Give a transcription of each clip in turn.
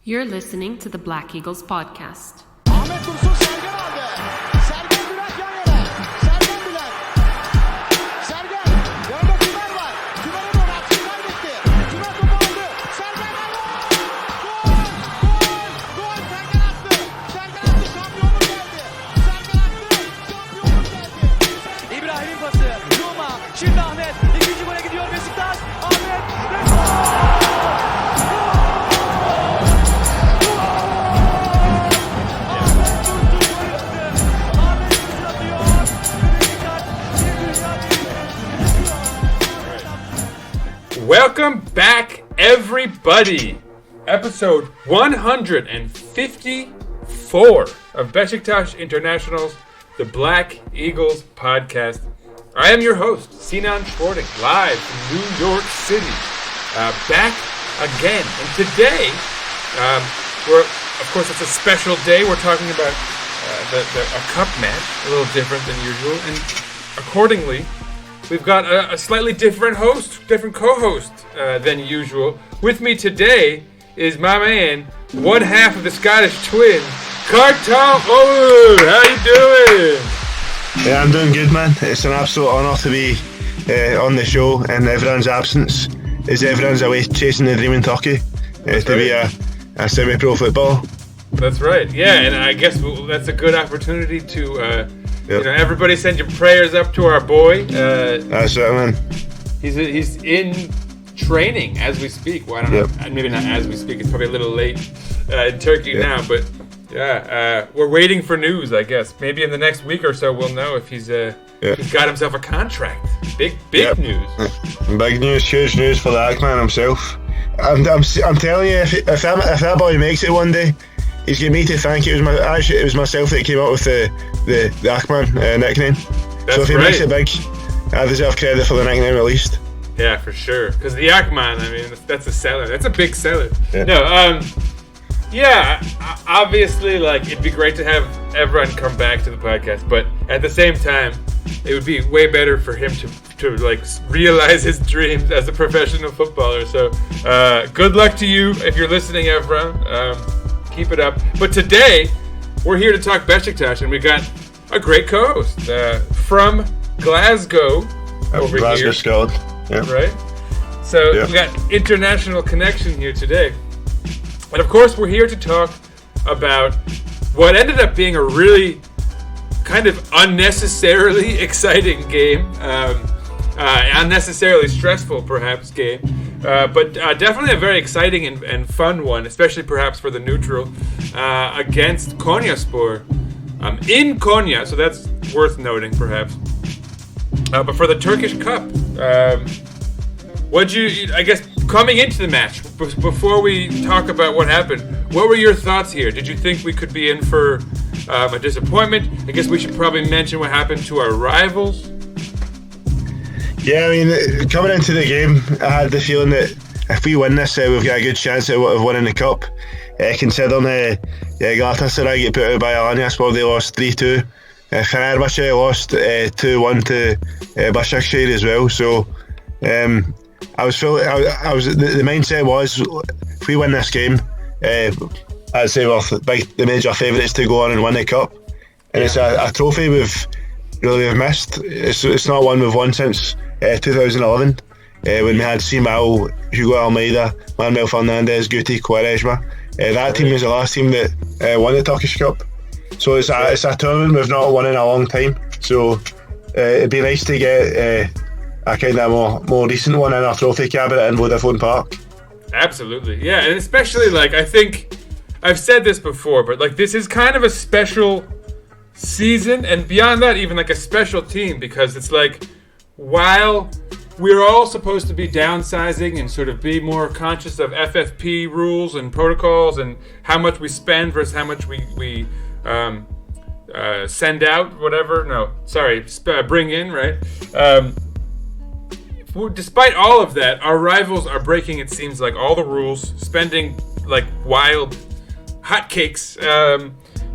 You're listening to the Black Eagles podcast. Ahmet Dursun Sergen aldı. Sergen Bülent yan yana. Sergen Bülent. Sergen. Yanında Tümer var. Tümer'e doğru at. Tümer gitti. Tümer topu aldı. Sergen aldı. Gol! Gol! Gol! Sergen attı. Sergen attı. Şampiyonluk geldi. Sergen attı. Şampiyonluk geldi. İbrahim'in pası. Zuma. Şimdi Ahmet. İkinci gole gidiyor Beşiktaş. Ahmet. Welcome back, everybody. Episode 154 of Beşiktaş International's The Black Eagles podcast. I am your host, Sinan Sporting, live from New York City. Back again. And today, of course, it's a special day. We're talking about a cup match, a little different than usual. And accordingly, we've got a slightly different co-host than usual. With me today is my man, one half of the Scottish twin, Kartal. Oh, how you doing? Yeah, I'm doing good, man. It's an absolute honour to be on the show in everyone's absence, as everyone's away chasing the dream in Turkey to be a semi-pro footballer. That's right. Yeah, and I guess that's a good opportunity to... You know, everybody send your prayers up to our boy. That's it, man. He's in training as we speak. Well, I don't know. Maybe not as we speak. It's probably a little late in Turkey now. But yeah, we're waiting for news, I guess. Maybe in the next week or so we'll know if he's got himself a contract. Big news. Big news, huge news for the Ackman himself. I'm telling you, if that boy makes it one day, he's got me to thank. It was myself that came up with the Ackman nickname. That's so if he makes it big, I deserve credit for the nickname at least. Yeah, for sure. Because the Ackman, I mean, that's a seller. That's a big seller. Yeah. No, obviously, like, it'd be great to have everyone come back to the podcast, but at the same time, it would be way better for him to like realize his dreams as a professional footballer. So, good luck to you if you're listening, everyone. Keep it up. But today, we're here to talk Beşiktaş, and we got a great co-host from Glasgow over Glasgow, here. Scotland. Yeah. Right? So we got international connection here today. And of course, we're here to talk about what ended up being a really kind of unnecessarily exciting game. Unnecessarily stressful, perhaps, game. But definitely a very exciting and fun one, especially perhaps for the neutral, against Konyaspor in Konya, so that's worth noting perhaps. But for the Turkish Cup, I guess, coming into the match, before we talk about what happened, what were your thoughts here? Did you think we could be in for a disappointment? I guess we should probably mention what happened to our rivals. Yeah, I mean, coming into the game, I had the feeling that if we win this, we've got a good chance of winning the cup. Considering Galatasaray get put out by Konyaspor, they lost 3-2. Fenerbahce lost 2-1 to Başakşehir as well. So the mindset was, if we win this game, I'd say we're the major favourites to go on and win the cup. And it's a trophy we've missed. It's not one we've won since 2011, when we had Simal, Hugo Almeida, Manuel Fernandes, Guti, Quaresma. That team was the last team that won the Turkish Cup. So it's a tournament we've not won in a long time. So it'd be nice to get a kind of more recent one in our trophy cabinet in Vodafone Park. Absolutely, yeah, and especially, like, I think I've said this before, but like, this is kind of a special season, and beyond that, even like a special team, because it's like, while we're all supposed to be downsizing and sort of be more conscious of FFP rules and protocols and how much we spend versus how much we send out, bring in, right? Despite all of that, our rivals are breaking, it seems like, all the rules, spending like wild hotcakes,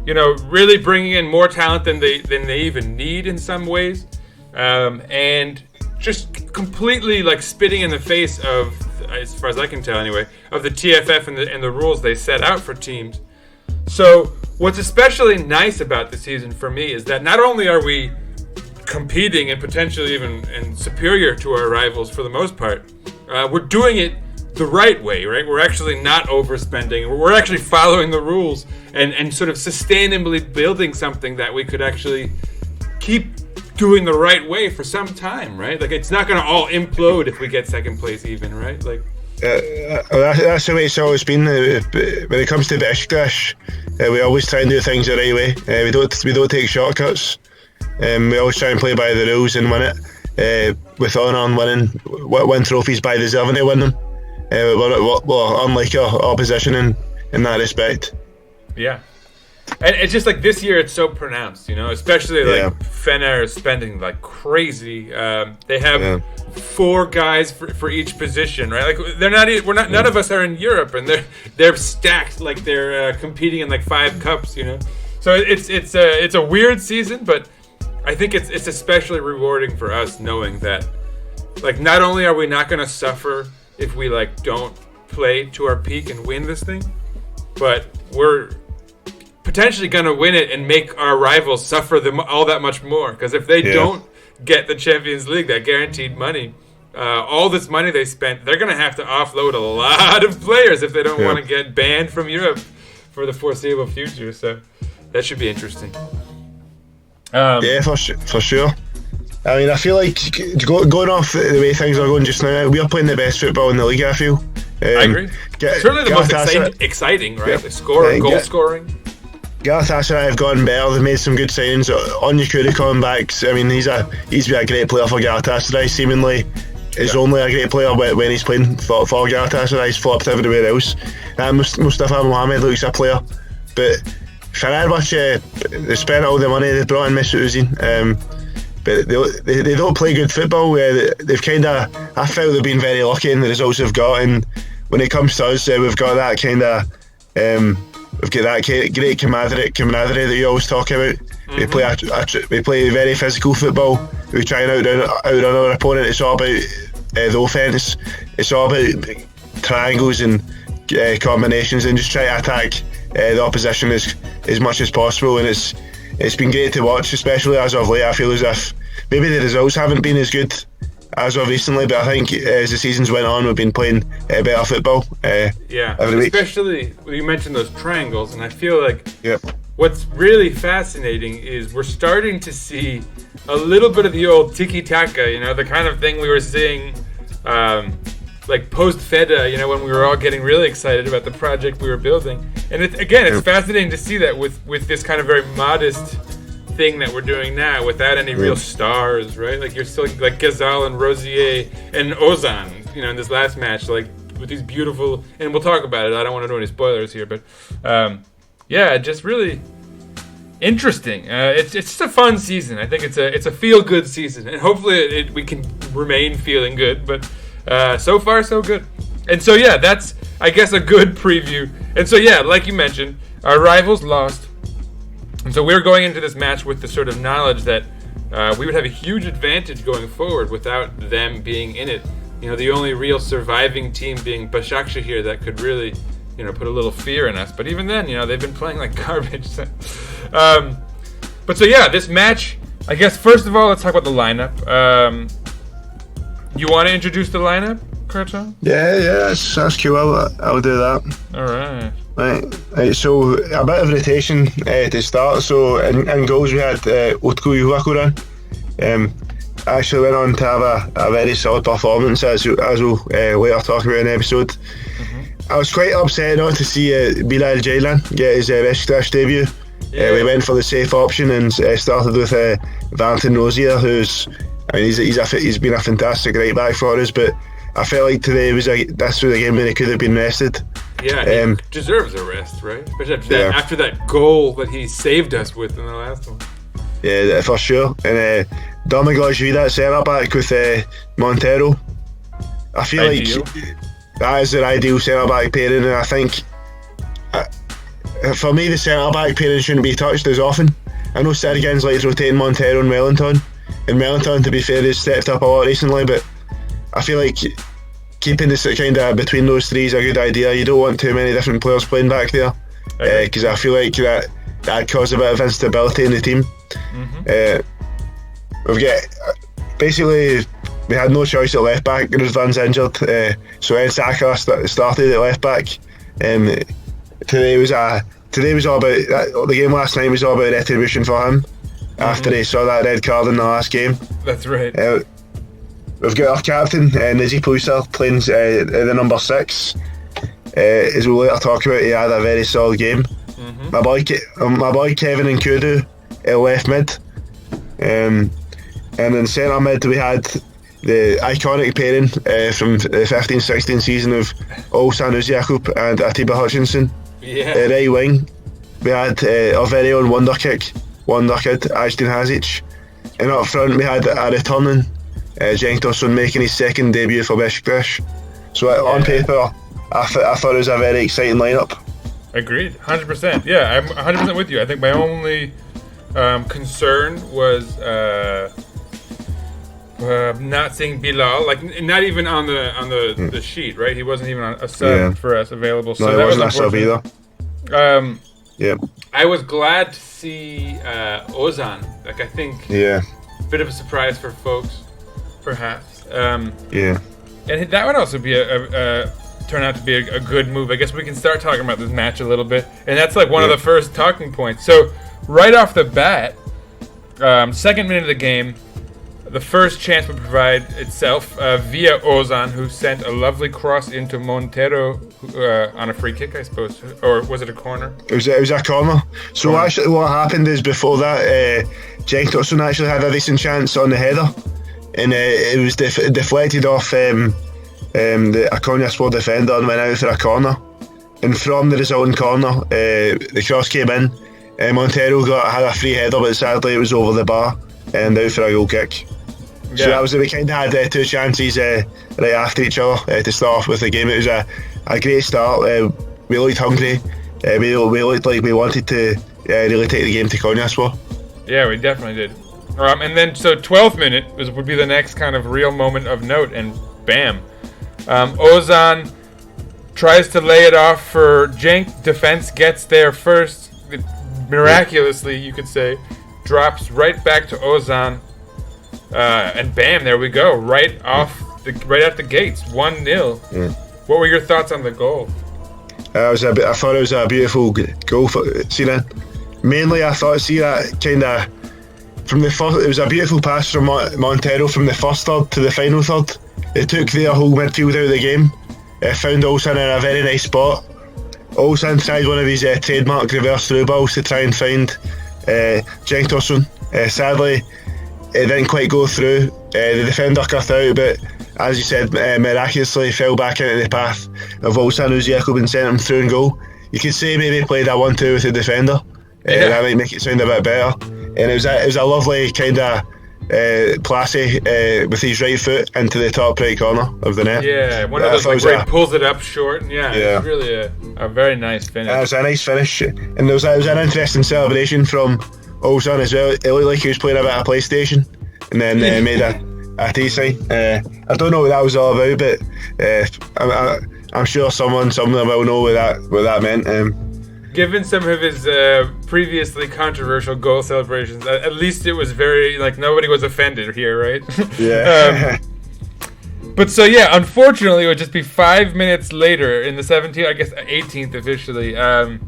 really bringing in more talent than they even need in some ways, and just completely like spitting in the face of as far as I can tell anyway, of the TFF and the rules they set out for teams. So what's especially nice about the season for me is that not only are we competing and potentially even and superior to our rivals for the most part, we're doing it the right way, right? We're actually not overspending. We're actually following the rules and sort of sustainably building something that we could actually keep doing the right way for some time, right? Like, it's not going to all implode if we get second place even, right? Like, that's the way it's always been. When it comes to Beşiktaş, we always try and do things the right way. We don't take shortcuts. We always try and play by the rules and win it with honour and win trophies by deserving to win them. We're unlike our opposition in that respect. Yeah. And it's just like this year, it's so pronounced, especially like Fener is spending like crazy. They have 4 guys for each position, right? Like none of us are in Europe, and they're stacked like they're competing in like 5 cups, So it's a weird season, but I think it's especially rewarding for us knowing that, like, not only are we not going to suffer if we like don't play to our peak and win this thing, but we're potentially going to win it and make our rivals suffer all that much more. Because if they don't get the Champions League, that guaranteed money, all this money they spent, they're going to have to offload a lot of players if they don't want to get banned from Europe for the foreseeable future. So that should be interesting. For sure. I mean, I feel like going off the way things are going just now, we are playing the best football in the league, I feel. I agree. Certainly the most exciting, right? The goal scoring. Galatasaray have gotten better. They've made some good signings. Onyekuru coming back. I mean, he's been a great player for Galatasaray. Seemingly, is only a great player when he's playing for Galatasaray. He's flopped everywhere else. Mustafa Mohamed looks a player, but Fenerbahce, they spent all the money. They brought in Mesut Ozil. But they don't play good football. They've I felt they've been very lucky in the results they've got. And when it comes to us, we've got that we've got that great camaraderie that you always talk about. Mm-hmm. We play very physical football. We try and outrun our opponent. It's all about the offence. It's all about triangles and combinations, and just try to attack the opposition as much as possible. And it's been great to watch, especially as of late. I feel as if maybe the results haven't been as good as of recently, but I think as the seasons went on, we've been playing better football every week. Especially when you mentioned those triangles, and I feel like what's really fascinating is we're starting to see a little bit of the old tiki-taka, the kind of thing we were seeing like post-Feda, when we were all getting really excited about the project we were building. And it's fascinating to see that with this kind of very modest thing that we're doing now, without any real stars, right? Like, you're still like Ghazal and Rosier and Ozan, in this last match, like with these beautiful, and we'll talk about it. I don't want to do any spoilers here, but just really interesting. It's just a fun season. I think it's a feel-good season, and hopefully we can remain feeling good. But so far, so good. And so, that's, I guess, a good preview. And so, like you mentioned, our rivals lost. And so we're going into this match with the sort of knowledge that we would have a huge advantage going forward without them being in it. The only real surviving team being Başakşehir here that could really, put a little fear in us. But even then, they've been playing like garbage. But so, this match, I guess, first of all, let's talk about the lineup. You want to introduce the lineup, Kartal? Yeah, that's cool. I'll do that. All right. Right. So a bit of rotation to start. So in goals we had Utku Yuvakuran. Actually went on to have a very solid performance, as we'll later talk about in the episode. Mm-hmm. I was quite upset not to see Bilal Ceylan get his Beşiktaş debut. We went for the safe option and started with Valentin Rozier, he's been a fantastic right back for us, but I felt like today this was a game where he could have been rested. Yeah, he deserves a rest, right? Especially after that goal that he saved us with in the last one. Yeah, for sure. And Domagoj that centre back with Montero. I feel like that is an ideal centre back pairing, and I think for me the centre back pairing shouldn't be touched as often. I know Sergen's likes rotating Montero and Wellington. And Wellington, to be fair, has stepped up a lot recently, but I feel like keeping this kind of between those three is a good idea. You don't want too many different players playing back there, because I feel like that cause a bit of instability in the team. We've got basically we had no choice at left back. Ruslan's injured, so Ed Saka started at left back. Today was all about the game last night was all about retribution for him after he saw that red card in the last game. That's right. We've got our captain, Nizi Pusa, playing the number 6. As we'll later talk about, he had a very solid game. My boy Kevin Nkudu left mid. And in centre mid we had the iconic pairing from the 15-16 season of Oğuzhan Özyakup and Atiba Hutchinson. Right wing we had our very own wonder kid Ajdin Hazic, and up front we had a returning Cenk Tosun making his second debut for Beşiktaş. So on paper I thought it was a very exciting lineup. Agreed, 100%. Yeah, I'm 100% with you. I think my only concern was not seeing Bilal, like not even on the sheet, right? He wasn't even on a sub for us available. So no, that wasn't was a sub either. I was glad to see Ozan. Like, I think a bit of a surprise for folks, perhaps. And that would also be turn out to be a good move. I guess we can start talking about this match a little bit, and that's like one of the first talking points. So right off the bat, second minute of the game, the first chance would provide itself via Ozan, who sent a lovely cross into Montero on a free kick, I suppose, or was it a corner? It was a corner. So actually, what happened is before that, Cenk Tosun actually had a decent chance on the header, and it was deflected off a Konyaspor defender and went out for a corner. And from the resulting corner, the cross came in. Montero had a free header, but sadly it was over the bar and out for a goal kick. So that was, we kind of had two chances right after each other to start off with the game. It was a great start. We looked hungry. We looked like we wanted to really take the game to Konyaspor. Yeah, we definitely did. And then, so 12th minute would be the next kind of real moment of note, and bam. Ozan tries to lay it off for Cenk. Defense gets there first. Miraculously, you could say. Drops right back to Ozan. And bam, there we go. Right at the gates. 1-0. What were your thoughts on the goal? I thought it was a beautiful goal for Sinan. Mainly, I thought, see that kind of from the first. It was a beautiful pass from Montero from the first third to the final third. It took their whole midfield out of the game. Found Olsen in a very nice spot. Olsen tried one of his trademark reverse through balls to try and find Cenk Tosun. Sadly, it didn't quite go through. The defender cut out, but as you said, miraculously fell back into the path of Oğuzhan Özyakup and sent him through and goal. You could say maybe played a 1-2 with the defender. That might make it sound a bit better. And it was a lovely kind of Plassey with his right foot into the top right corner of the net. Yeah, one of those like where he pulls it up short. And it's really a very nice finish. It was a nice finish, and it was an interesting celebration from Olsen as well. It looked like he was playing a bit of PlayStation, and then made a T sign. I don't know what that was all about, but I'm sure someone will know what that meant. Given some of his previously controversial goal celebrations, at least it was very, like, nobody was offended here, right? Yeah. But so, yeah, unfortunately, it would just be 5 minutes later in the 17th, I guess 18th officially. I'll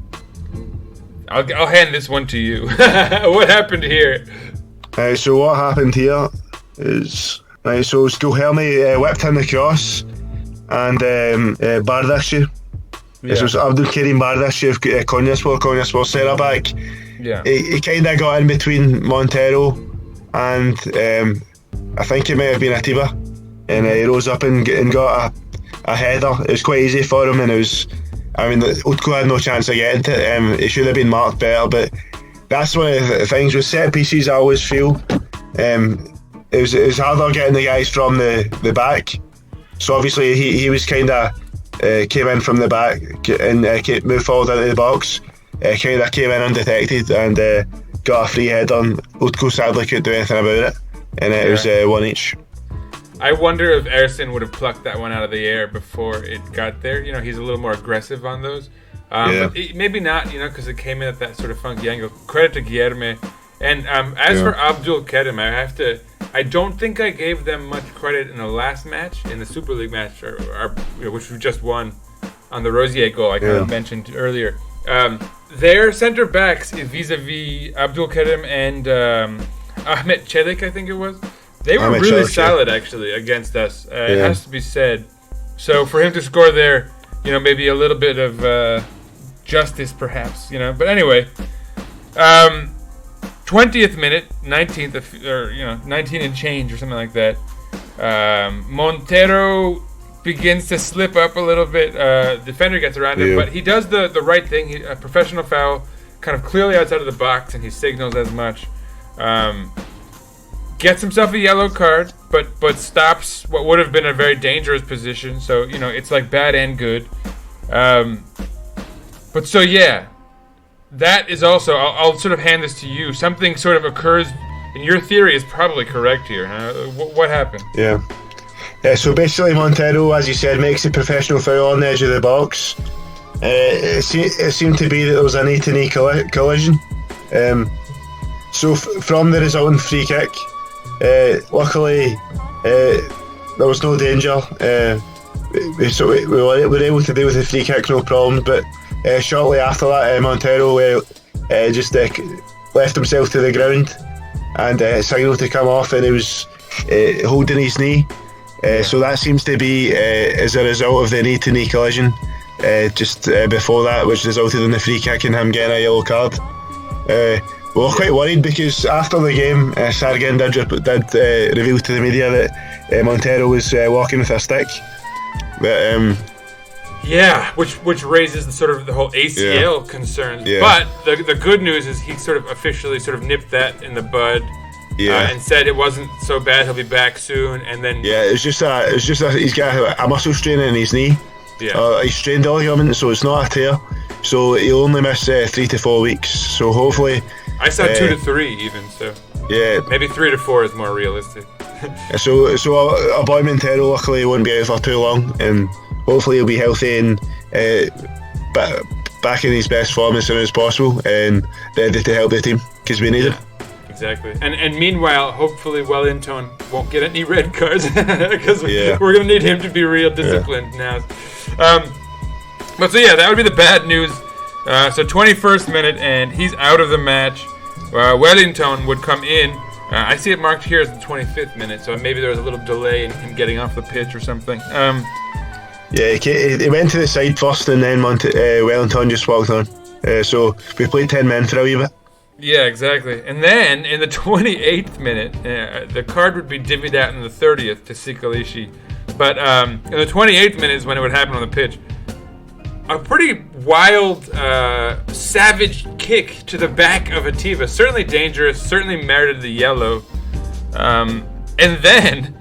hand this one to you. What happened here? So what happened here is, so Skilhelmi whipped in the cross, and Bardakci. Yeah. This was Abdul Karim Bardakci of Konyaspor centre back. Yeah. He kind of got in between Montero and I think it might have been Atiba, and he rose up and got a header. It was quite easy for him, and Utko had no chance of getting to it. It should have been marked better, but that's one of the things with set pieces. I always feel it was harder getting the guys from the back. So obviously he was kind of came in from the back and moved forward into the box. Kind of came in undetected and got a free header, and Utko sadly couldn't do anything about it, and it was 1 each. I wonder if Ersin would have plucked that one out of the air before it got there. You know, he's a little more aggressive on those. But maybe not, you know, because it came in at that sort of funky angle. Credit to Guilherme. And as for Abdul Kerim, I don't think I gave them much credit in the last match, in the Super League match, which we just won on the Rosier goal I kind of mentioned earlier. Their center backs vis-a-vis Abdul Kerim and Ahmet Çelik, I think it was. They were really solid, actually, against us. It has to be said. So for him to score there, you know, maybe a little bit of justice, perhaps, you know. But anyway, 20th minute, 19th, or, you know, 19 and change or something like that. Montero begins to slip up a little bit. Defender gets around him, but he does the right thing. A professional foul, kind of clearly outside of the box, and he signals as much. Gets himself a yellow card, but stops what would have been a very dangerous position. So, you know, it's like bad and good. But so, yeah, that is also, I'll sort of hand this to you. Something sort of occurs, and your theory is probably correct here. Huh? What happened? Yeah, so basically Montero, as you said, makes a professional foul on the edge of the box. It seemed to be that there was a knee-to-knee collision. So from the resulting free kick, luckily there was no danger. We were able to deal with the free kick, no problem. But shortly after that, Montero just left himself to the ground and signalled to come off, and he was holding his knee. So that seems to be as a result of the knee-to-knee collision just before that, which resulted in the free kick and him getting a yellow card. We were quite worried because after the game, Sargent did reveal to the media that Montero was walking with a stick. But which raises the whole ACL concerns. Yeah. But the good news is he sort of officially nipped that in the bud. Yeah. And said it wasn't so bad. He'll be back soon. And then it's just he's got a muscle strain in his knee. Yeah. He strained the ligament, so it's not a tear. So he'll only miss 3 to 4 weeks. So hopefully. I saw 2 to 3 even. So yeah, maybe 3 to 4 is more realistic. so our boy Montero luckily won't be out for too long, and hopefully he'll be healthy and back in his best form as soon as possible and ready to help the team because we need him. Exactly. And meanwhile, hopefully Wellington won't get any red cards because we're going to need him to be real disciplined now. But so yeah, that would be the bad news. So 21st minute, and he's out of the match. Wellington would come in. I see it marked here as the 25th minute, so maybe there was a little delay in him getting off the pitch or something. He went to the side first, and then Wellington just walked on. So we played 10 men for a wee bit. Yeah, exactly. And then in the 28th minute, the card would be divvied out in the 30th to Sikalishi. But in the 28th minute is when it would happen on the pitch. A pretty wild, savage kick to the back of Atiba. Certainly dangerous, certainly merited the yellow. And then,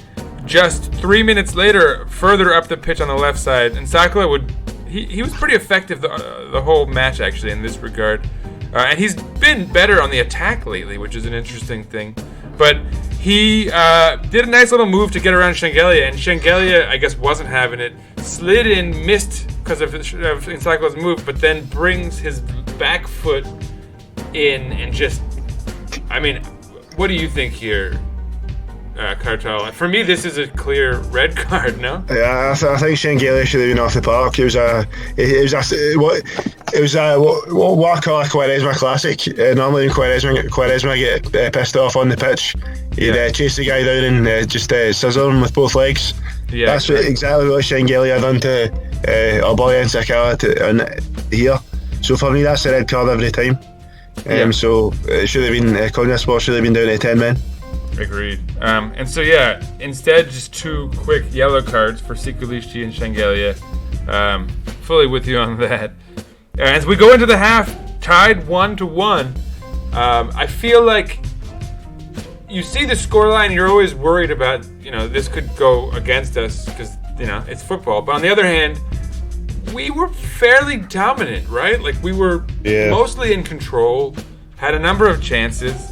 just 3 minutes later, further up the pitch on the left side, and Sakala he was pretty effective the whole match, actually, in this regard. And he's been better on the attack lately, which is an interesting thing. But he did a nice little move to get around Shengelia, and Shengelia, I guess, wasn't having it. Slid in, missed because of Insakala's move, but then brings his back foot in and just... I mean, what do you think here, Kartal? For me, this is a clear red card, no? Yeah, I think Shengelia should have been off the park. It was what I call a Quaresma classic. Normally when Quaresma get pissed off on the pitch, he'd chase the guy down and just scissor him with both legs. Yeah, that's exactly what Shengelia done to our boy Insakala here. So for me, that's a red card every time. So it should have been Konyaspor should have been down to 10 men. Agreed. And so yeah, instead just 2 quick yellow cards for Sikalishi and Shengelia. Fully with you on that. As we go into the half, tied 1-1. I feel like you see the scoreline, you're always worried about, this could go against us because, it's football. But on the other hand, we were fairly dominant, right? Like we were mostly in control, had a number of chances.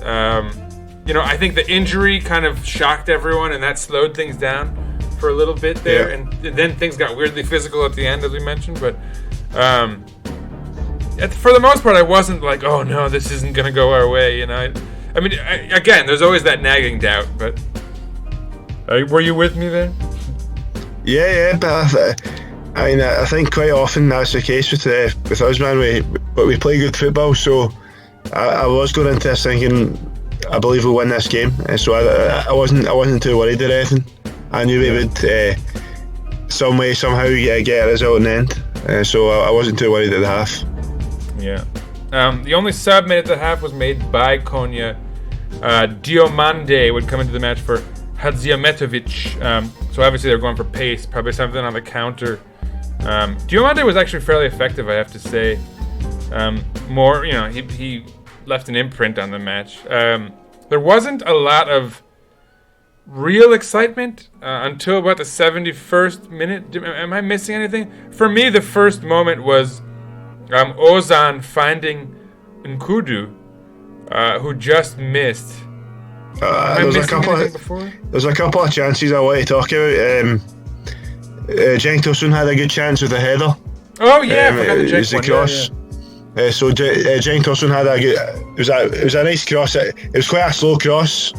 I think the injury kind of shocked everyone, and that slowed things down for a little bit there, and then things got weirdly physical at the end, as we mentioned. But for the most part, I wasn't like, oh no, this isn't going to go our way. Again, there's always that nagging doubt. But were you with me there? Yeah, but I think quite often that's the case with us, man. We play good football, so I was going into this thinking I believe we'll win this game, so I wasn't too worried or anything. I knew we would some way somehow get a result in the end, so I wasn't too worried at the half. Yeah. The only sub made at the half was made by Konya. Diomande would come into the match for Hadzimetovic. So obviously they're going for pace, probably something on the counter. Diomande was actually fairly effective, I have to say. He left an imprint on the match. There wasn't a lot of real excitement until about the 71st minute. Am I missing anything? For me, the first moment was Ozan finding Nkudu, who just missed. There's a couple of chances I want to talk about. Cenk Tosun had a good chance with a header. Oh yeah, I forgot the it was the cross. So Cenk Tosun had a good. It was a nice cross. It was quite a slow cross.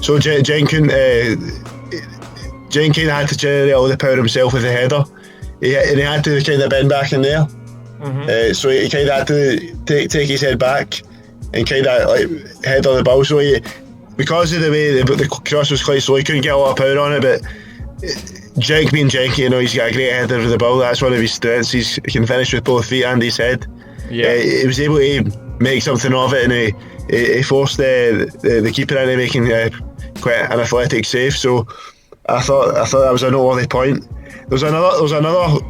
So Cenk had to generate all the power himself with the header. He had to kind of bend back in there. Mm-hmm. So he kind of had to take his head back and kind of like head on the ball. So because of the way the cross was quite slow, he couldn't get a lot of power on it. But Cenk being Cenk, he's got a great header of the ball. That's one of his strengths. He can finish with both feet and his head. Yeah, he was able to make something of it, and he forced the keeper into making quite an athletic save. So I thought that was a noteworthy point. There was another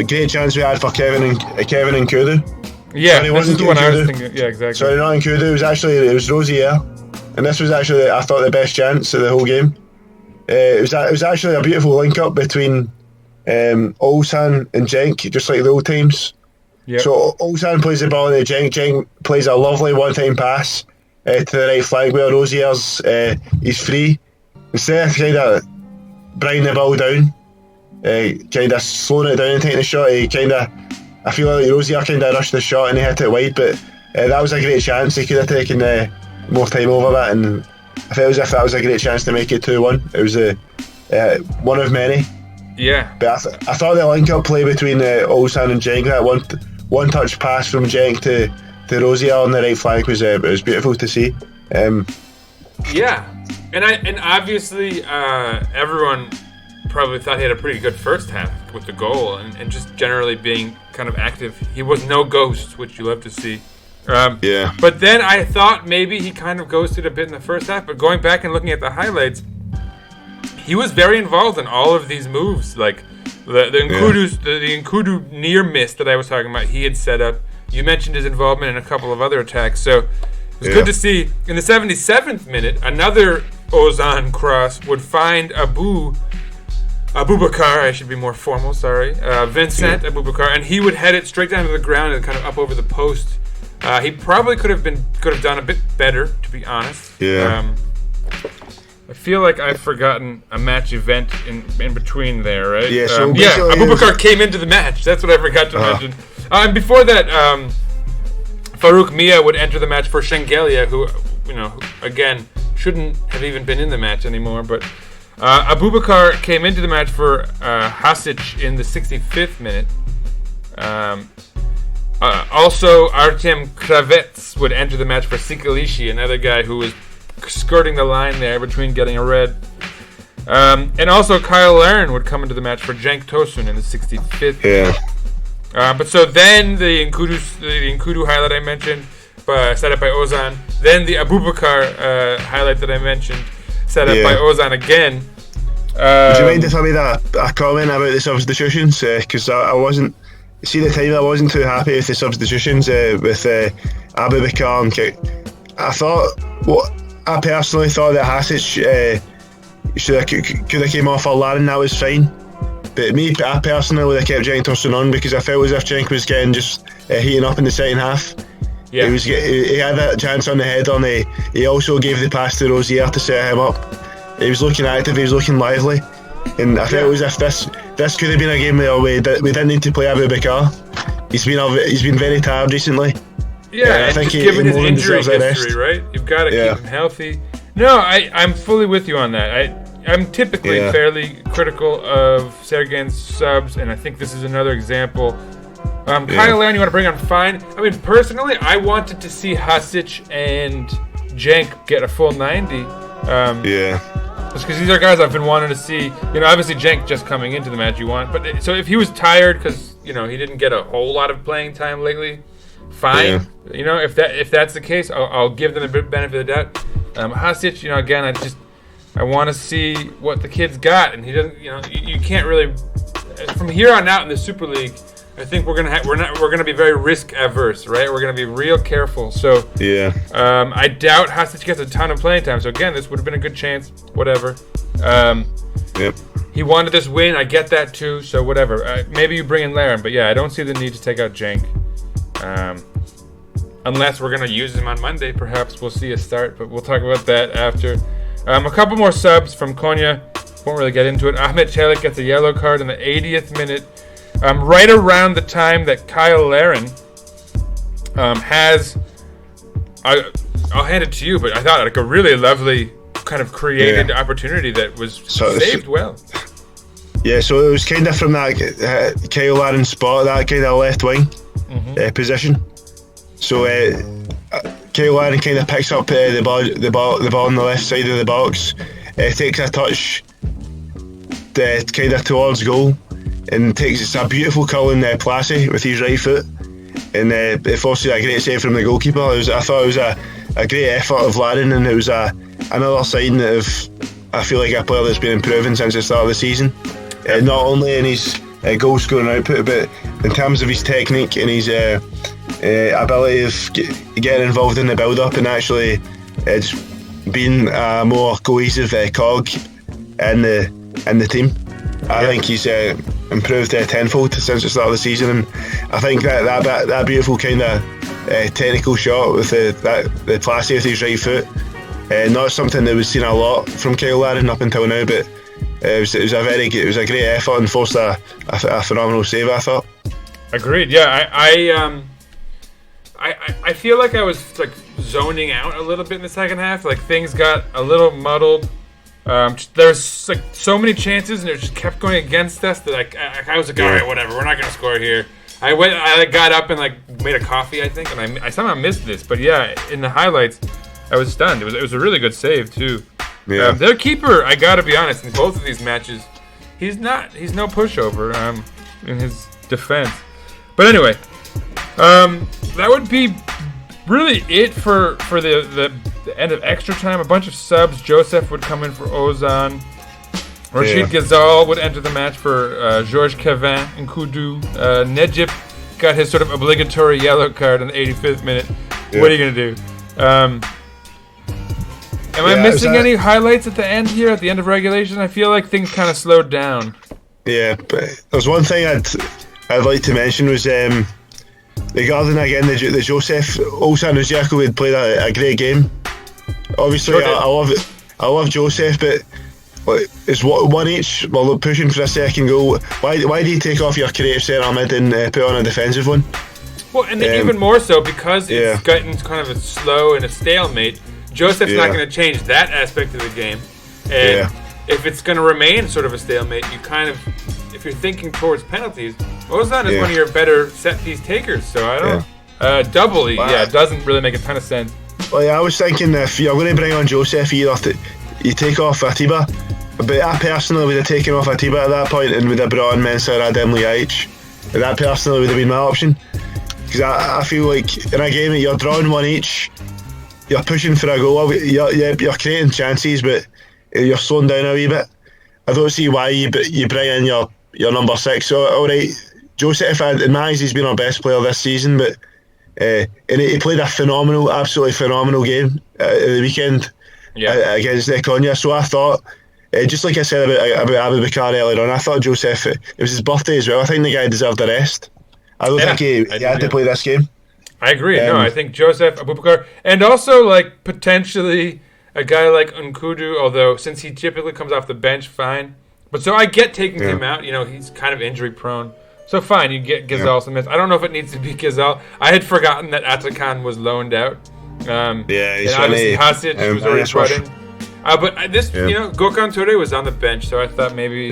great chance we had for Kevin and Nkudu. Yeah, this is the one I was thinking. Yeah, exactly. Sorry, not Nkudu. It was Rosier, and this was actually, I thought, the best chance of the whole game. It was actually a beautiful link up between Ulsan and Cenk, just like the old times. Yep. So Ulsan plays the ball and Cenk plays a lovely one-time pass to the right flank where Rozier's he's free. Instead of kind of bringing the ball down, kind of slowing it down and taking the shot, I feel like Rosier kind of rushed the shot and he hit it wide, but that was a great chance. He could have taken more time over that, and I felt as if that was a great chance to make it 2-1. It was one of many. Yeah. But I thought the link-up play between Ulsan and Cenk, that one-touch pass from Cenk to Rosier on the right flank was beautiful to see. Yeah, and obviously everyone probably thought he had a pretty good first half with the goal and just generally being kind of active. He was no ghost, which you love to see. Yeah. But then I thought maybe he kind of ghosted a bit in the first half, but going back and looking at the highlights, he was very involved in all of these moves. Like the Nkudu near miss that I was talking about, he had set up. You mentioned his involvement in a couple of other attacks, so it was good to see. In the 77th minute, another Ozan cross would find Abubakar, I should be more formal, sorry, Vincent Abubakar, and he would head it straight down to the ground and kind of up over the post. He probably could have done a bit better, to be honest. Yeah. I feel like I've forgotten a match event in between there, right? Yeah. So Abubakar came into the match. That's what I forgot to mention. And before that, Farouk Mia would enter the match for Shengelia, who again shouldn't have even been in the match anymore. But Abubakar came into the match for Hasic in the 65th minute. Also, Artem Kravets would enter the match for Sikalishi, another guy who was skirting the line there between getting a red. And also Kyle Larin would come into the match for Cenk Tosun in the 65th. Yeah. But so then the Nkudu highlight I mentioned, set up by Ozan. Then the Abubakar highlight that I mentioned, set up by Ozan again. Would you mind if I made a comment about the substitutions? Because I wasn't... See, the time I wasn't too happy with the substitutions with Abubakar and Kit. I personally thought that Hasic could have came off for Larin, that was fine. But I personally would have kept Cenk Tosun on because I felt as if Cenk was getting just heating up in the second half. Yeah. He had that chance on the head on. He also gave the pass to Rozier to set him up. He was looking active. He was looking lively, and I felt as if this could have been a game where we didn't need to play Abu Bakar. He's been very tired recently. Yeah, I think just given his injury deserves that history, right? You've got to Yeah. keep him healthy. No, I'm fully with you on that. I'm typically fairly critical of Sergen's subs, and I think this is another example. Kyle Larin, you want to bring on fine. I mean, personally, I wanted to see Hasic and Cenk get a full 90. Just because these are guys I've been wanting to see. Obviously Cenk just coming into the match you want. But so if he was tired because, he didn't get a whole lot of playing time lately, fine. Yeah. If that's the case, I'll give them the benefit of the doubt. Hasic, again, I want to see what the kid's got, and he doesn't. You can't really. From here on out in the Super League, I think we're gonna be very risk averse, right? We're gonna be real careful. So I doubt Hasic gets a ton of playing time. So again, this would have been a good chance. Whatever. He wanted this win. I get that too. So whatever. Maybe you bring in Larin, but yeah, I don't see the need to take out Cenk. Unless we're going to use him on Monday, perhaps we'll see a start, but we'll talk about that after. A couple more subs from Konya. Won't really get into it. Ahmet Çelik gets a yellow card in the 80th minute, right around the time that Kyle Larin has. I'll hand it to you, but I thought like a really lovely kind of created opportunity that was saved well. Yeah, so it was kind of from that Kyle Larin spot, that kind of left wing position. So Kyle Larin kind of picks up the ball on the left side of the box, takes a touch kind of towards goal, and it's a beautiful curling Placey with his right foot, and it forces a great save from the goalkeeper. I thought it was a great effort of Larin, and it was another sign of I feel like a player that's been improving since the start of the season. Not only in his goal scoring output, but in terms of his technique and his ability of getting involved in the build up and actually it's being a more cohesive cog in the team. I think he's improved tenfold since the start of the season, and I think that beautiful kind of technical shot with the Placey with his right foot, not something that was seen a lot from Kyle Larin up until now, but it was a great effort and forced a phenomenal save, I thought. Agreed. Yeah, I feel like I was like zoning out a little bit in the second half. Like things got a little muddled. There's like so many chances, and it just kept going against us that I was like, all right, whatever, we're not gonna score here. I got up and like made a coffee, I think, and I somehow missed this. But yeah, in the highlights, I was stunned. It was a really good save too. Yeah. Their keeper, I gotta be honest, in both of these matches, he's no pushover in his defense. But anyway, that would be really it for the end of extra time. A bunch of subs. Joseph would come in for Ozan. Rashid Ghazal would enter the match for Georges Cavin and Kudu. Necip got his sort of obligatory yellow card in the 85th minute. What are you going to do? Am I missing any highlights at the end here, at the end of regulation? I feel like things kind of slowed down. Yeah, but there's one thing I'd like to mention was regarding again the Joseph Ulsan Uzyaku had played a great game. Obviously, sure I love Joseph, but it's one each. Well, pushing for a second goal. Why do you take off your creative centre mid and put on a defensive one? Well, and even more so because it's gotten kind of a slow and a stalemate. Joseph's not going to change that aspect of the game, and if it's going to remain sort of a stalemate, you kind of, if you're thinking towards penalties, Ozan is one of your better set piece takers. So I don't doubly. Wow. It doesn't really make a ton of sense. Well, I was thinking if you're going to bring on Joseph, you take off Atiba. But I personally would have taken off Atiba at that point and would have brought on Mensah Adem Ljajic. That personally would have been my option. Because I feel like in a game that you're drawing one each, you're pushing for a goal, you're creating chances, but you're slowing down a wee bit. I don't see why you bring in your number 6. So, alright, Joseph, in my eyes, he's been our best player this season, but and he played a absolutely phenomenal game at the weekend against Konya. So I thought, just like I said about Abu Bakar earlier on, I thought Joseph, it was his birthday as well. I think the guy deserved a rest. I don't think he had to play this game. I agree. No, I think Joseph Abubakar, and also like potentially a guy like Nkudu, although since he typically comes off the bench, fine. But so I get taking him out. You know, he's kind of injury prone. So fine, you get Ghazal some minutes. I don't know if it needs to be Ghazal. I had forgotten that Atakan was loaned out. He's and obviously Hasic was already brought in. But this, you know, Gökhan Töre was on the bench, so I thought maybe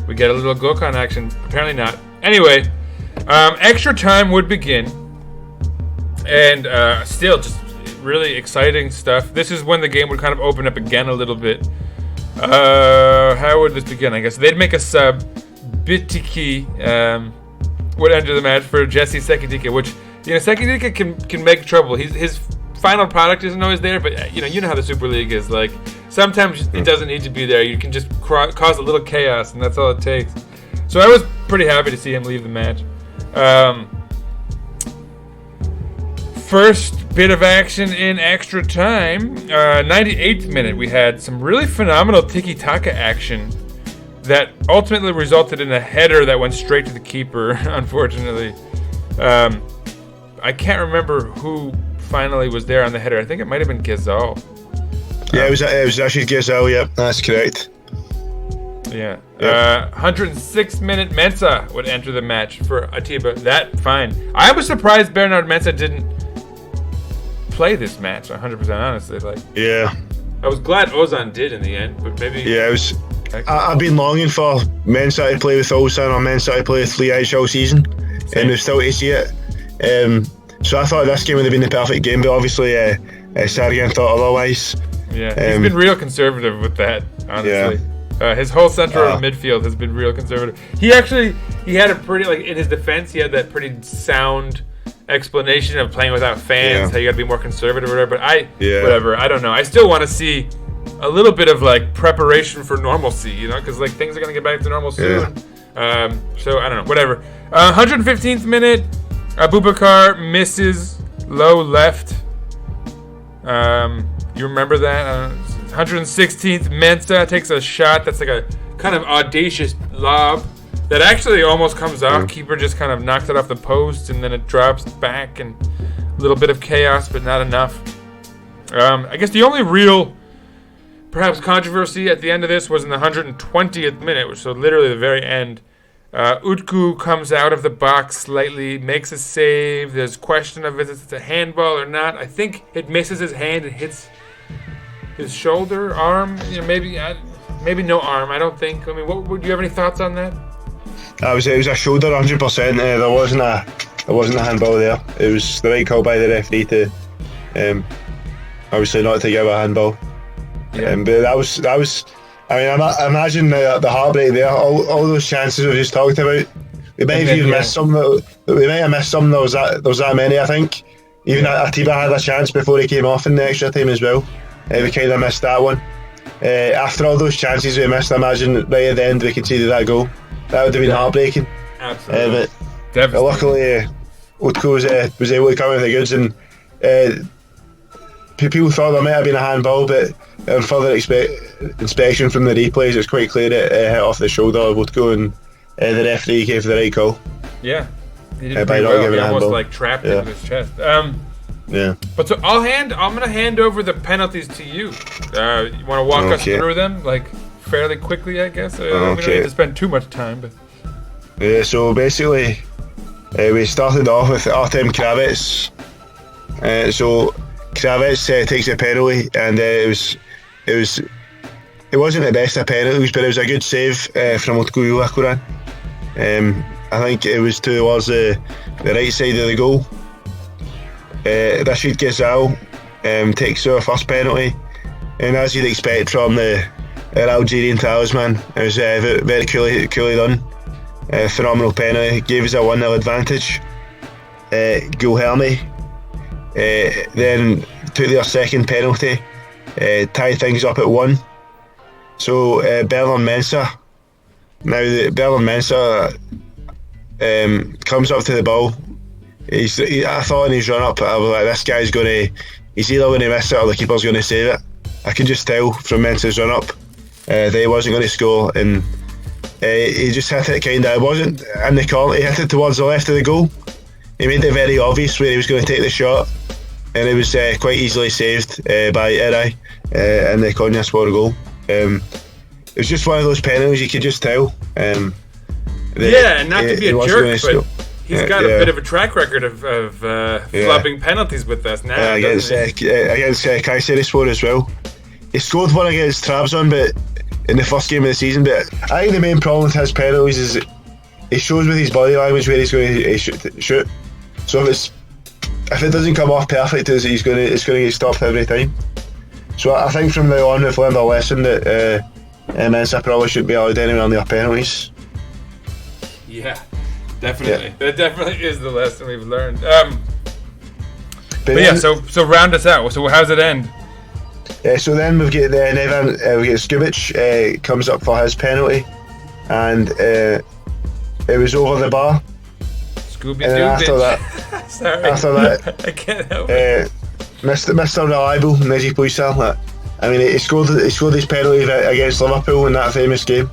we get a little Gökhan action. Apparently not. Anyway, extra time would begin, and still just really exciting stuff. This is when the game would kind of open up again a little bit. How would this begin? I guess they'd make a sub. Bitiki would enter the match for Jesse Sekidike, which, you know, Sekidike can make trouble. His final product isn't always there, but you know how the Super League is. Like, sometimes it doesn't need to be there. You can just cause a little chaos, and that's all it takes. So I was pretty happy to see him leave the match. First bit of action in extra time, 98th minute, we had some really phenomenal tiki-taka action that ultimately resulted in a header that went straight to the keeper, unfortunately. I can't remember who finally was there on the header. I think it might have been Ghazal. Yeah, it was actually Ghazal, yeah, that's correct. Yeah. 106th minute, Mensah would enter the match for Atiba. That, fine. I was surprised Bernard Mensah didn't play this match, 100% honestly. Like, yeah. I was glad Ozan did in the end, but maybe... Yeah, it was... I've been longing for Mensah to play with Ulsan or Mensah to play with Liège all season, and we're still to see it. So I thought this game would have been the perfect game, but obviously Sergen thought otherwise. Yeah, he's been real conservative with that, honestly. Yeah. His whole central midfield has been real conservative. He had a pretty, like, in his defense, he had that pretty sound explanation of playing without fans, how you gotta be more conservative or whatever, but whatever, I don't know. I still want to see a little bit of like preparation for normalcy, you know, because like things are gonna get back to normal soon. So I don't know, whatever. 115th minute, Abubakar misses low left. You remember that? 116th, Mensah takes a shot that's like a kind of audacious lob that actually almost comes off. Keeper just kind of knocks it off the post, and then it drops back, and a little bit of chaos, but not enough. I guess the only real perhaps controversy at the end of this was in the 120th minute, which so literally the very end. Utku comes out of the box slightly, makes a save. There's question of if it's a handball or not. I think it misses his hand and hits his shoulder, arm. You know, maybe no arm. I don't think. I mean, do you have any thoughts on that? It was a shoulder, 100%. There wasn't a handball there. It was the right call by the referee to, obviously not to give a handball. Yeah. But that was. I mean, I imagine the heartbreak there. All those chances we've just talked about. We might have even missed some. We might have missed some. There was that many. I think even Atiba had a chance before he came off in the extra time as well. We kind of missed that one. After all those chances we missed, I imagine right at the end we conceded that goal. That would have been heartbreaking. Absolutely. But luckily, Utku was able to come with the goods, and people thought there might have been a handball, but on further inspection from the replays, it's quite clear it hit off the shoulder of Utku, and the referee gave the right call. Yeah, he did pretty well. He almost like trapped it with his chest. Yeah. But so I'm gonna hand over the penalties to you. You want to walk us through them, like fairly quickly, I guess. We don't need to spend too much time, but. Yeah. So basically, we started off with Artem Kravets. So Kravets takes a penalty, and it wasn't the best of penalties, but it was a good save from Utku Akuran. I think it was towards the right side of the goal. Rashid Ghazal takes our first penalty, and as you'd expect from the Algerian talisman, it was very coolly done. Phenomenal penalty, gave us a 1-0 advantage. Gulhermi then took their second penalty, tied things up at 1. So Bernard Mensah. Now Bernard Mensah comes up to the ball. I thought in his run up, I was like, this guy's he's either going to miss it or the keeper's going to save it. I can just tell from Mensah's run up that he wasn't going to score, and he just hit it it wasn't in the corner, he hit it towards the left of the goal, he made it very obvious where he was going to take the shot, and it was quite easily saved by Eri in the Konyaspor goal. It was just one of those penalties you could just tell. And not to be a jerk, but he's got a bit of a track record of flubbing penalties with us now. Against Konyaspor as well. He scored one against Trabzon, but in the first game of the season. But I think the main problem with his penalties is he shows with his body language where he's going to shoot. So if it doesn't come off perfect, it's going to get stopped every time. So I think from now on we've learned a lesson that Mensa probably shouldn't be allowed anywhere near penalties. Yeah, definitely. Yeah. That definitely is the lesson we've learned. So round us out. So how's it end? So then we get Skubic comes up for his penalty, and it was over the bar. Scooby-Doo. And after that, I can't help it. Mr. Reliable, Neji Puysal. I mean, he scored his penalty against Liverpool in that famous game.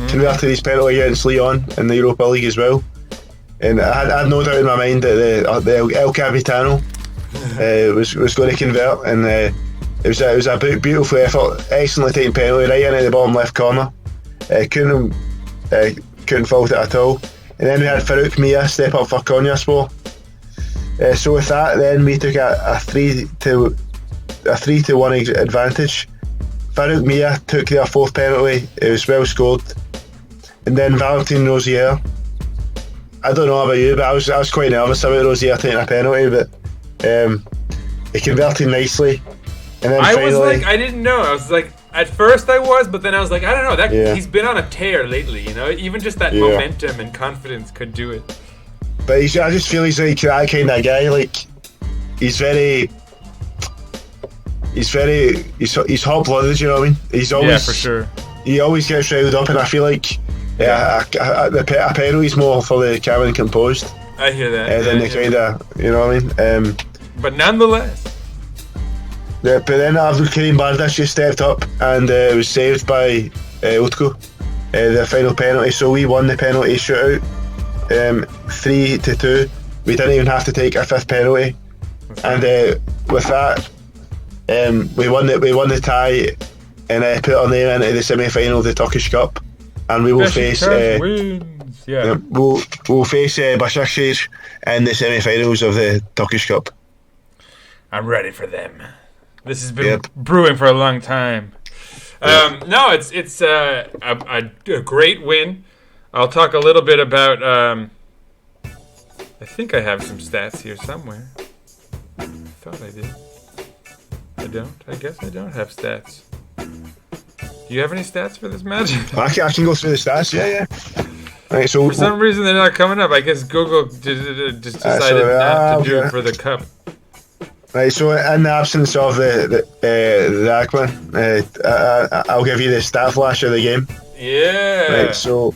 Converted his penalty against Lyon in the Europa League as well. And I had no doubt in my mind that the El Capitano was going to convert, and it was a beautiful effort, excellently taken penalty right in at the bottom left corner. Couldn't fault it at all. And then we had Farouk Mia step up for Konyaspor. So with that, then we took a 3-1 advantage. Farouk Mia took their fourth penalty. It was well scored. And then Valentin Rosier. I don't know about you, but I was quite nervous about Rosier taking a penalty, but he converted nicely. And then finally, I didn't know. I was like, at first I was, but then I was like, I don't know. He's been on a tear lately, you know. Even just that momentum and confidence could do it. But I just feel he's like that kind of guy. Like he's hot blooded. You know what I mean? He's always for sure. He always gets riled up, and I feel like a penalty's more for the calm and composed. I hear that. Than the kind of, you know what I mean? But nonetheless. Yeah, but then Abdul Karim Bardas just stepped up and it was saved by Utku, the final penalty. So we won the penalty shootout 3-2. We didn't even have to take a fifth penalty, and with that, we won the tie and put our name into the semi-final of the Turkish Cup, and we will face we'll face Başakşehir in the semi-finals of the Turkish Cup. I'm ready for them. This has been brewing for a long time. No, it's a great win. I'll talk a little bit about. I think I have some stats here somewhere. I thought I did. I don't. I guess I don't have stats. Do you have any stats for this match? I can go through the stats. Yeah. Right, so for some reason they're not coming up. I guess Google just decided not to do it for the cup. Right, so in the absence of the Akman, I'll give you the stat flash of the game. Yeah. Right, so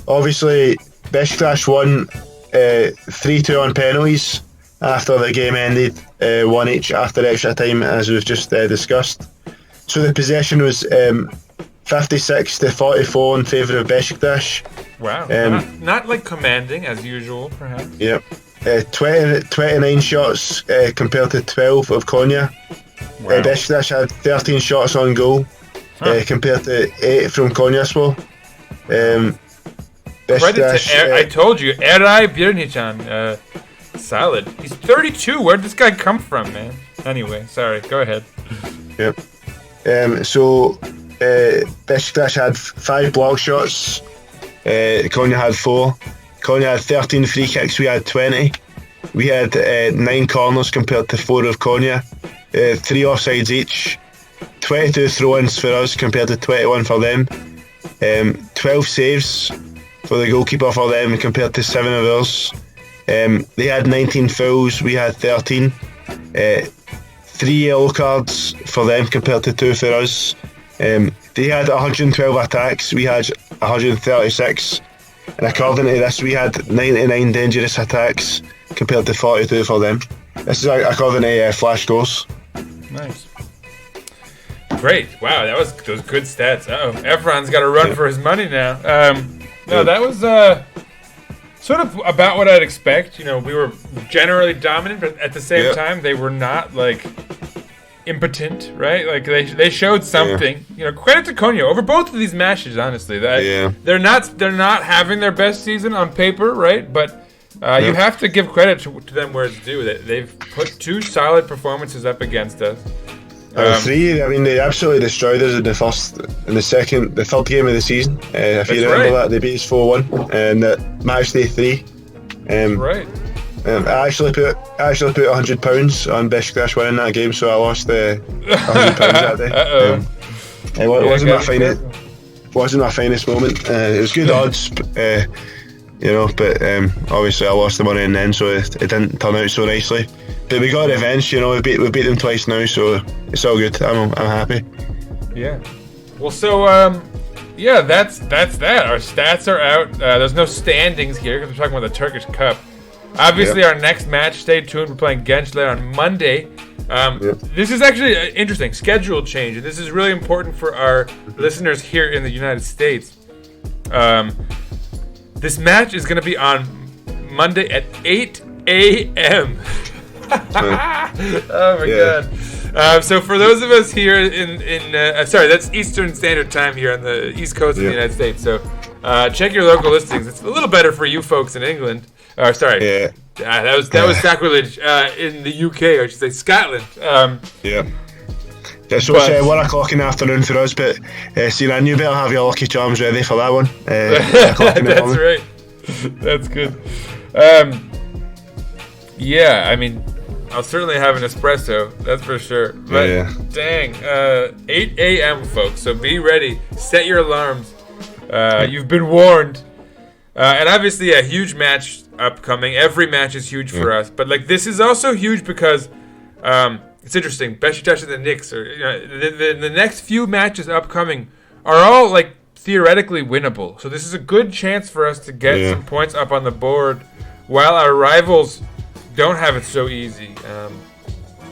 obviously Beşiktaş won 3-2 on penalties after the game ended, 1 each after extra time, as we've just discussed. So the possession was 56-44 in favour of Beşiktaş. Wow. Not like commanding as usual, perhaps. Yep. 29 shots compared to 12 of Konya. Wow. Beşiktaş had 13 shots on goal compared to 8 from Konyaspor. Credit to I told you, Eray Birnichan, solid. He's 32. Where'd this guy come from, man? Anyway, sorry. Go ahead. Yep. So Beşiktaş had 5 block shots. Konya had 4. Konya had 13 free kicks, we had 20. We had 9 corners compared to 4 of Konya. 3 offsides each. 22 throw-ins for us compared to 21 for them. 12 saves for the goalkeeper for them compared to 7 of ours. They had 19 fouls, we had 13. 3 yellow cards for them compared to 2 for us. They had 112 attacks, we had 136. And according to this, we had 99 dangerous attacks compared to 42 for them. This is according to Flash Scores. Nice. Great. Wow, those good stats. Efron's got to run for his money now. That was sort of about what I'd expect. You know, we were generally dominant, but at the same time, they were not like impotent, right? Like they showed something. You know, credit to Konya over both of these matches. Honestly, they're not having their best season on paper, right? But you have to give credit to them where it's due. They've put 2 solid performances up against us. 3. I mean, they absolutely destroyed us in the third game of the season. If you remember that, they beat us 4-1, and match day 3. Right. I actually put £100 on Beşiktaş winning that game, so I lost £100 that day. It wasn't my finest moment. It was good odds, you know, but obviously I lost the money in the end, so it didn't turn out so nicely. But we got revenge, you know. We beat them twice now, so it's all good. I'm happy. Yeah. Well, so that's that. Our stats are out. There's no standings here because we're talking about the Turkish Cup. Obviously, our next match, stay tuned. We're playing Gençler on Monday. This is actually an interesting schedule change, and this is really important for our listeners here in the United States. This match is going to be on Monday at 8 a.m. Oh my god. So for those of us here in that's Eastern Standard Time here on the East Coast of the United States. So check your local listings. It's a little better for you folks in England. That was sacrilege in the UK, or I should say Scotland. So it's 1 o'clock in the afternoon for us, but Sinan, you better have your lucky charms ready for that one. That's right. That's good. I mean, I'll certainly have an espresso, that's for sure. But dang, 8 a.m. folks, so be ready. Set your alarms. You've been warned. And obviously a huge match upcoming. Every match is huge for us. But like this is also huge because it's interesting. Beşiktaş and the Knicks are, you know, the next few matches upcoming are all like theoretically winnable. So this is a good chance for us to get some points up on the board while our rivals don't have it so easy.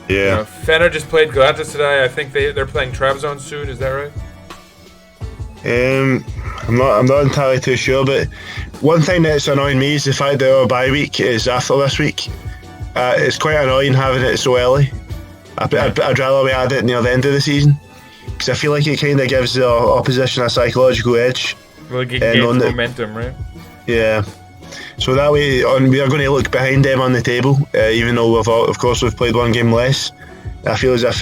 You know, Fener just played Galatasaray. I think they're playing Trabzon soon. Is that right? I'm not entirely too sure, but one thing that's annoying me is the fact that our bye week is after this week. It's quite annoying having it so early. I'd rather we had it near the end of the season because I feel like it kind of gives the opposition a psychological edge. Well, it gains momentum, right? Yeah. So that way, we are going to look behind them on the table, even though we've played one game less. I feel as if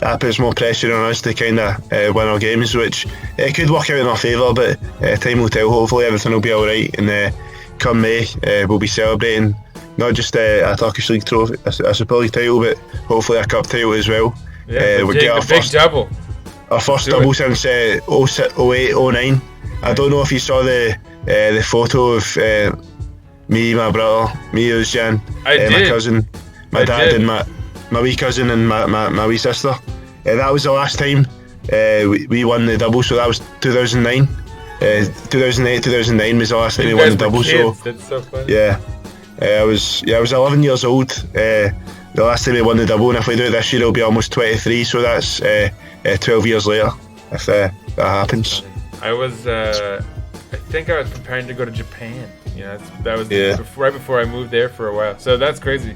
that puts more pressure on us to kind of win our games, which it could work out in our favour, but time will tell. Hopefully everything will be alright, and come May we'll be celebrating not just a Turkish League trophy, a Super League title, but hopefully a Cup title as well. We'll get our first double. Our first double since 08-09. I don't know if you saw the photo of me, my brother, Özcan, my cousin, my dad, and my wee cousin and my wee sister. That was the last time we won the double, so that was 2009. 2008, 2009 was the last time we won the double. Kids. So that's so funny. I was 11 years old the last time we won the double, and if we do it this year, it'll be almost 23. So that's 12 years later if that happens. I think I was preparing to go to Japan. That was right before I moved there for a while. So that's crazy.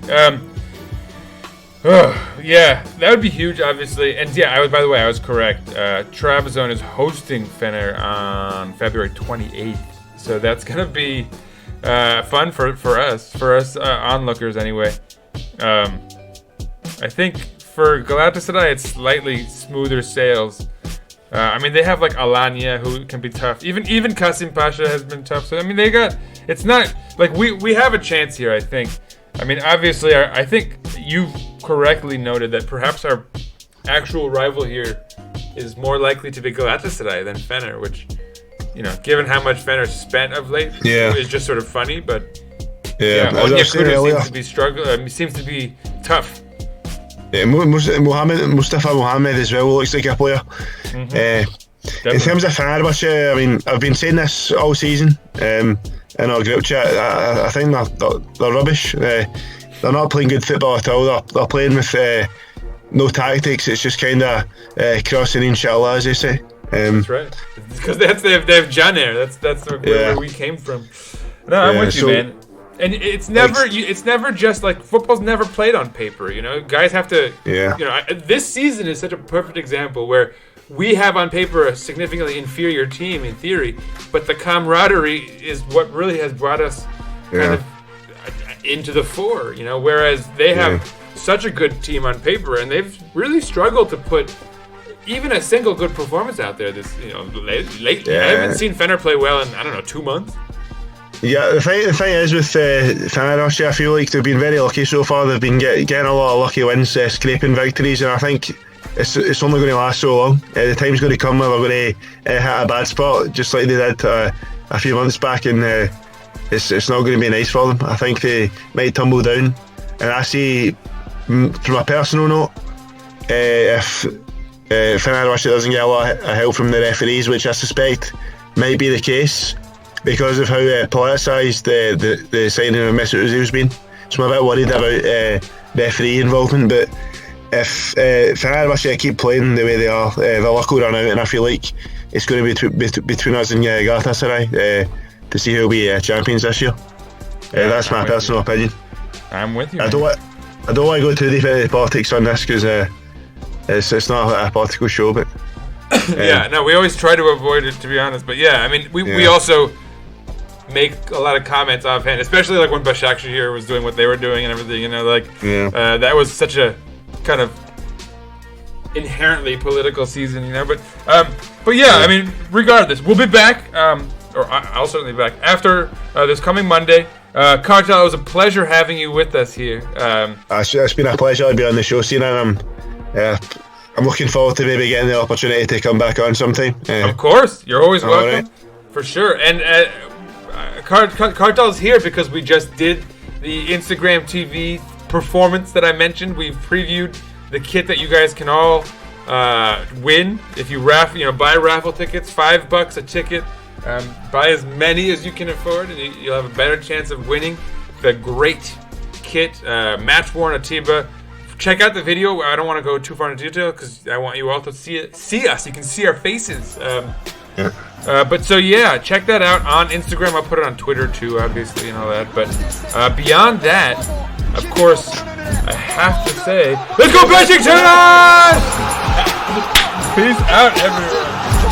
That would be huge, obviously. And by the way, I was correct. Trabzon is hosting Fener on February 28th. So that's going to be fun for us onlookers anyway. I think for Galatasaray, it's slightly smoother sails. I mean, they have like Alanya, who can be tough. Even Kasim Pasha has been tough. So I mean, it's not like we have a chance here, I think. I mean, obviously, I think you've correctly noted that perhaps our actual rival here is more likely to be Galatasaray than Fener, which, given how much Fener spent of late, is just sort of funny. But Onyekuru seems to be struggling. Seems to be tough. Yeah, Mustafa Mohamed as well looks like a player. Mm-hmm. In terms of Fenerbahce, I mean, I've been saying this all season in our group chat. I think they're rubbish. They're not playing good football at all. They're playing with no tactics. It's just kind of crossing inshallah, as they say. That's right. Because they have Caner. That's where we came from. No, I'm Yeah, with you, so- man. And it's never just like football's never played on paper. You know, guys have to. Yeah. You know, this season is such a perfect example where we have on paper a significantly inferior team in theory, but the camaraderie is what really has brought us kind of into the fore. You know, whereas they have such a good team on paper, and they've really struggled to put even a single good performance out there. This, you know, lately, I haven't seen Fenner play well in 2 months. Yeah, the thing is with Fenerbahce, I feel like they've been very lucky so far. They've been getting a lot of lucky wins, scraping victories, and I think it's only going to last so long. The time's going to come where they're going to hit a bad spot, just like they did a few months back, and it's not going to be nice for them. I think they might tumble down, and I see, from a personal note, if Fenerbahce doesn't get a lot of help from the referees, which I suspect might be the case, because of how politicised the signing of Mesut Ozil's been. So I'm a bit worried about referee involvement, but if Fenerbahce keep playing the way they are, the luck will run out, and I feel like it's going to be between us and Galatasaray to see who will be champions this year. That's my personal opinion. I'm with you. I don't want to go too deep into politics on this because it's not a political show, but we always try to avoid it, to be honest. But yeah, I mean, we also make a lot of comments offhand, especially like when Beşiktaş here was doing what they were doing and everything. You know, like that was such a kind of inherently political season, you know. But yeah, I mean, regardless, we'll be back, or I'll certainly be back after this coming Monday. Kartal, it was a pleasure having you with us here. It's been a pleasure to be on the show, Sinan. I'm looking forward to maybe getting the opportunity to come back on sometime. Of course, you're always welcome, right. For sure. And Kartal's here because we just did the Instagram TV performance that I mentioned. We've previewed the kit that you guys can all win if you buy raffle tickets. $5 a ticket. Buy as many as you can afford, and you'll have a better chance of winning the great kit, match worn Atiba. Check out the video. I don't want to go too far into detail because I want you all to see us. You can see our faces. But so yeah, check that out on Instagram. I'll put it on Twitter too, obviously, and all that. But beyond that, of course, I have to say, let's go Beşiktaş! Peace out, everyone.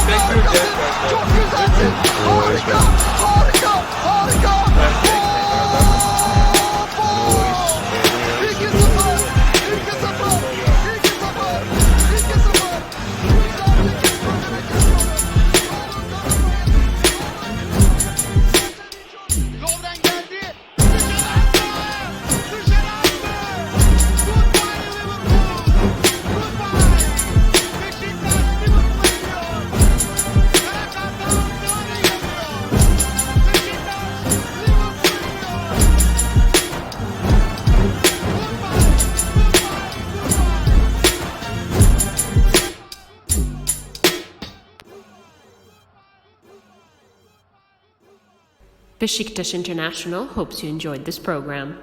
Thank you again. Beşiktaş International hopes you enjoyed this program.